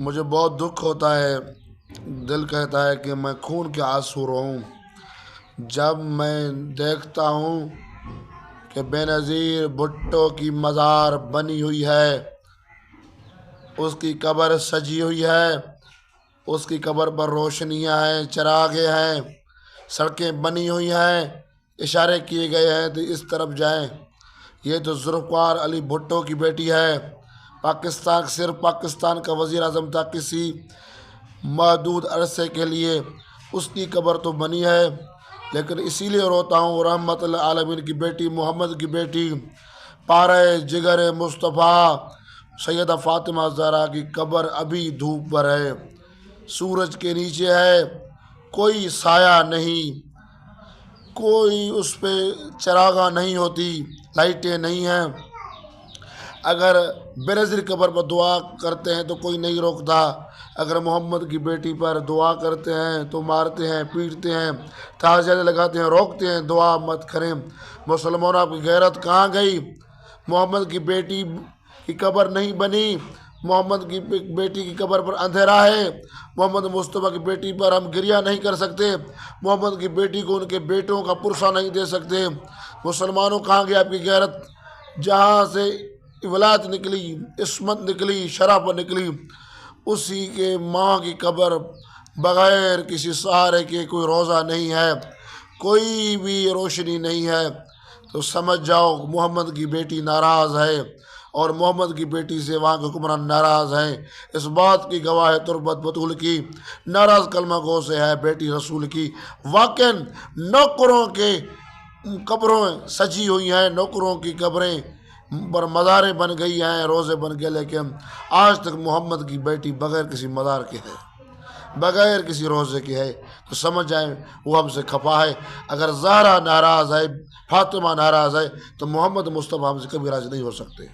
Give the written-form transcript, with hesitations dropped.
مجھے بہت دکھ ہوتا ہے، دل کہتا ہے کہ میں خون کے آنسو رہوں جب میں دیکھتا ہوں کہ بے نظیر بھٹو کی مزار بنی ہوئی ہے، اس کی قبر سجی ہوئی ہے، اس کی قبر پر روشنیاں ہیں، چراغیں ہیں، سڑکیں بنی ہوئی ہیں، اشارے کیے گئے ہیں تو اس طرف جائیں۔ یہ تو ذوالفقار علی بھٹو کی بیٹی ہے، صرف پاکستان کا وزیر اعظم تھا کسی محدود عرصے کے لیے، اس کی قبر تو بنی ہے، لیکن اسی لیے روتا ہوں رحمت العالمین کی بیٹی، محمد کی بیٹی، پارہ جگر مصطفیٰ سیدہ فاطمہ زہرا کی قبر ابھی دھوپ پر ہے، سورج کے نیچے ہے، کوئی سایہ نہیں، کوئی اس پہ چراغاں نہیں ہوتی، لائٹیں نہیں ہیں۔ اگر بے نظیر قبر پر دعا کرتے ہیں تو کوئی نہیں روکتا، اگر محمد کی بیٹی پر دعا کرتے ہیں تو مارتے ہیں، پیٹتے ہیں، تعزیت لگاتے ہیں، روکتے ہیں، دعا مت کریں۔ مسلمانوں کی غیرت کہاں گئی؟ محمد کی بیٹی کی قبر نہیں بنی، محمد کی بیٹی کی قبر پر اندھیرا ہے، محمد مصطفیٰ کی بیٹی پر ہم گریہ نہیں کر سکتے، محمد کی بیٹی کو ان کے بیٹوں کا پرسہ نہیں دے سکتے۔ مسلمانوں کہاں گیا آپ کی غیرت؟ جہاں سے ولایت نکلی، عصمت نکلی، شرافت نکلی، اسی کے ماں کی قبر بغیر کسی سہارے کے، کوئی روزہ نہیں ہے، کوئی بھی روشنی نہیں ہے، تو سمجھ جاؤ محمد کی بیٹی ناراض ہے، اور محمد کی بیٹی سے وہاں کے حکمران ناراض ہیں۔ اس بات کی گواہ ہے تربت بطول کی، ناراض کلمہ گو سے ہے بیٹی رسول کی۔ واقعاً نوکروں کے قبروں سجی ہوئی ہیں، نوکروں کی قبریں پر مزاریں بن گئی ہیں، روزے بن گئے، لیکن آج تک محمد کی بیٹی بغیر کسی مزار کے ہے، بغیر کسی روزے کے ہے، تو سمجھ جائیں وہ ہم سے خفا ہے۔ اگر زہرا ناراض ہے، فاطمہ ناراض ہے، تو محمد مصطفیٰ ہم سے کبھی راضی نہیں ہو سکتے۔